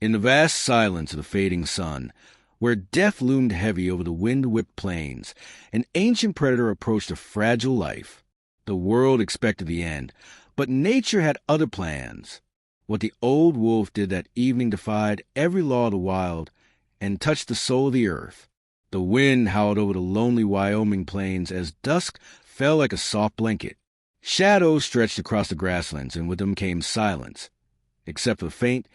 In the vast silence of the fading sun, where death loomed heavy over the wind-whipped plains, an ancient predator approached a fragile life. The world expected the end, but nature had other plans. What the old wolf did that evening defied every law of the wild and touched the soul of the earth. The wind howled over the lonely Wyoming plains as dusk fell like a soft blanket. Shadows stretched across the grasslands, and with them came silence, except for the faint,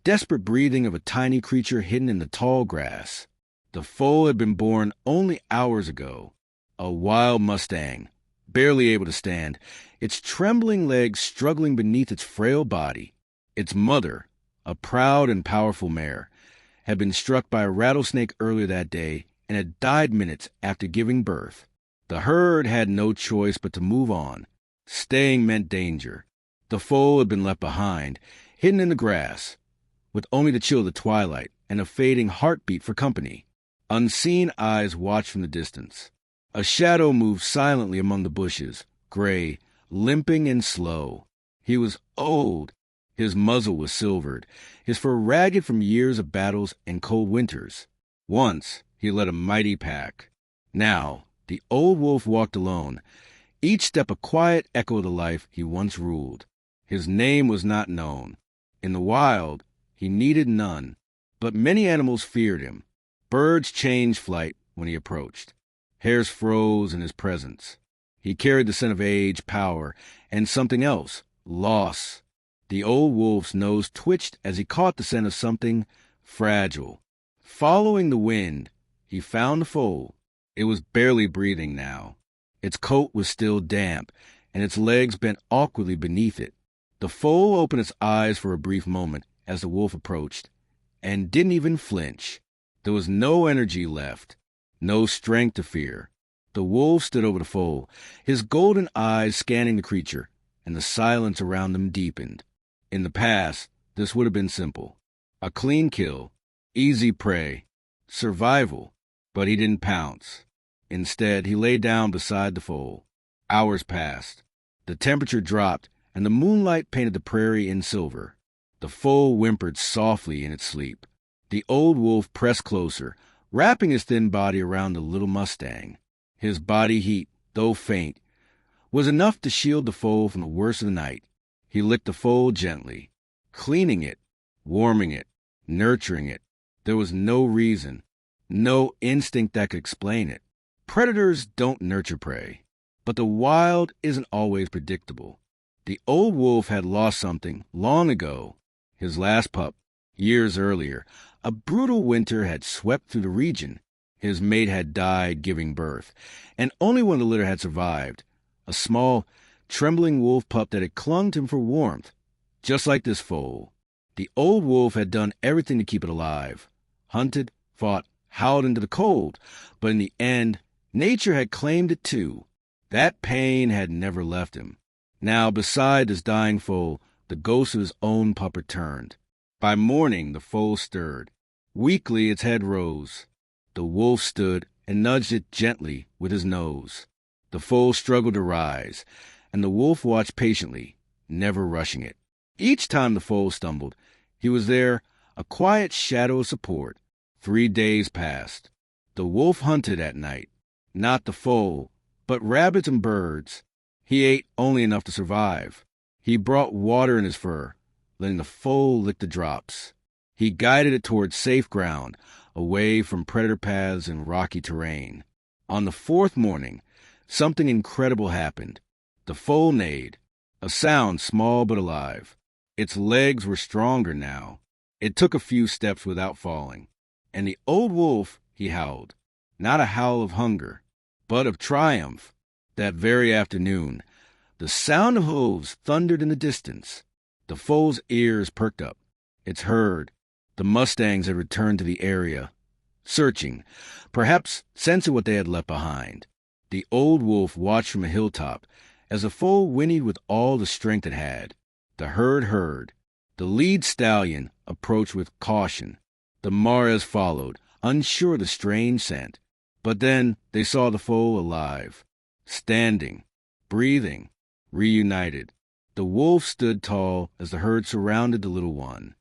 desperate breathing of a tiny creature hidden in the tall grass. The foal had been born only hours ago, a wild Mustang, barely able to stand, its trembling legs struggling beneath its frail body. Its mother, a proud and powerful mare, had been struck by a rattlesnake earlier that day and had died minutes after giving birth. The herd had no choice but to move on. Staying meant danger. The foal had been left behind, hidden in the grass, with only the chill of the twilight and a fading heartbeat for company. Unseen eyes watched from the distance. A shadow moved silently among the bushes, gray, limping and slow. He was old. His muzzle was silvered, his fur ragged from years of battles and cold winters. Once he led a mighty pack. Now the old wolf walked alone, each step a quiet echo of the life he once ruled. His name was not known. In the wild, he needed none, but many animals feared him. Birds changed flight when he approached. Hares froze in his presence. He carried the scent of age, power, and something else, loss. The old wolf's nose twitched as he caught the scent of something fragile. Following the wind, he found the foal. It was barely breathing now. Its coat was still damp, and its legs bent awkwardly beneath it. The foal opened its eyes for a brief moment as the wolf approached, and didn't even flinch. There was no energy left, no strength to fear. The wolf stood over the foal, his golden eyes scanning the creature, and the silence around them deepened. In the past, this would have been simple. A clean kill, easy prey, survival, but he didn't pounce. Instead, he lay down beside the foal. Hours passed. The temperature dropped, and the moonlight painted the prairie in silver. The foal whimpered softly in its sleep. The old wolf pressed closer, wrapping his thin body around the little Mustang. His body heat, though faint, was enough to shield the foal from the worst of the night. He licked the foal gently, cleaning it, warming it, nurturing it. There was no reason, no instinct that could explain it. Predators don't nurture prey, but the wild isn't always predictable. The old wolf had lost something long ago. His last pup, years earlier, a brutal winter had swept through the region. His mate had died giving birth, and only one of the litter had survived, a small, trembling wolf pup that had clung to him for warmth, just like this foal. The old wolf had done everything to keep it alive, hunted, fought, howled into the cold, but in the end, nature had claimed it too. That pain had never left him. Now, beside his dying foal, the ghost of his own pup returned. By morning, the foal stirred. Weakly, its head rose. The wolf stood and nudged it gently with his nose. The foal struggled to rise, and the wolf watched patiently, never rushing it. Each time the foal stumbled, he was there, a quiet shadow of support. 3 days passed. The wolf hunted at night, not the foal, but rabbits and birds. He ate only enough to survive. He brought water in his fur, letting the foal lick the drops. He guided it toward safe ground, away from predator paths and rocky terrain. On the 4th morning, something incredible happened. The foal neighed, a sound small but alive. Its legs were stronger now. It took a few steps without falling. And the old wolf, he howled, not a howl of hunger, but of triumph. That very afternoon, the sound of hooves thundered in the distance. The foal's ears perked up. Its herd, the Mustangs, had returned to the area, searching, perhaps sensing what they had left behind. The old wolf watched from a hilltop as the foal whinnied with all the strength it had. The herd heard. The lead stallion approached with caution. The mares followed, unsure of the strange scent. But then they saw the foal alive, standing, breathing, reunited. The wolf stood tall as the herd surrounded the little one.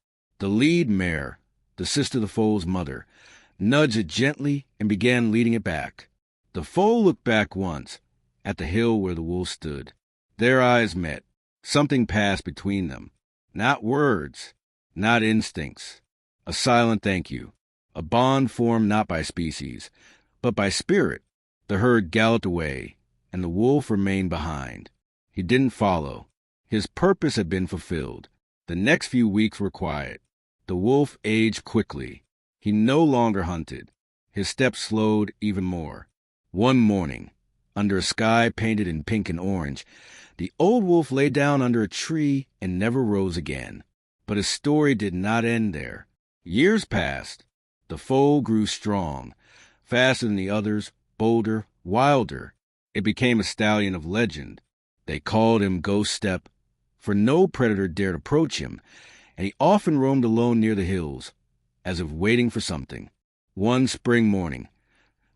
The lead mare, the sister of the foal's mother, nudged it gently and began leading it back. The foal looked back once, at the hill where the wolf stood. Their eyes met. Something passed between them. Not words, not instincts. A silent thank you. A bond formed not by species, but by spirit. The herd galloped away, and the wolf remained behind. He didn't follow. His purpose had been fulfilled. The next few weeks were quiet. The wolf aged quickly. He no longer hunted. His steps slowed even more. One morning, under a sky painted in pink and orange, the old wolf lay down under a tree and never rose again. But his story did not end there. Years passed. The foal grew strong, faster than the others, bolder, wilder. It became a stallion of legend. They called him Ghost Step, for no predator dared approach him, and he often roamed alone near the hills, as if waiting for something. One spring morning,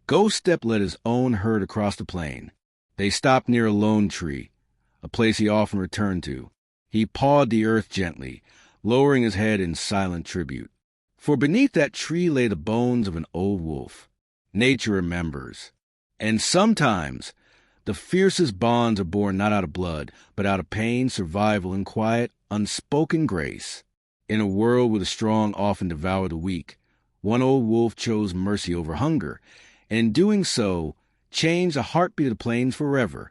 Ghost Step led his own herd across the plain. They stopped near a lone tree, a place he often returned to. He pawed the earth gently, lowering his head in silent tribute. For beneath that tree lay the bones of an old wolf. Nature remembers. And sometimes the fiercest bonds are born not out of blood, but out of pain, survival, and quiet, unspoken grace. In a world where the strong often devour the weak, one old wolf chose mercy over hunger, and in doing so, changed the heartbeat of the plains forever.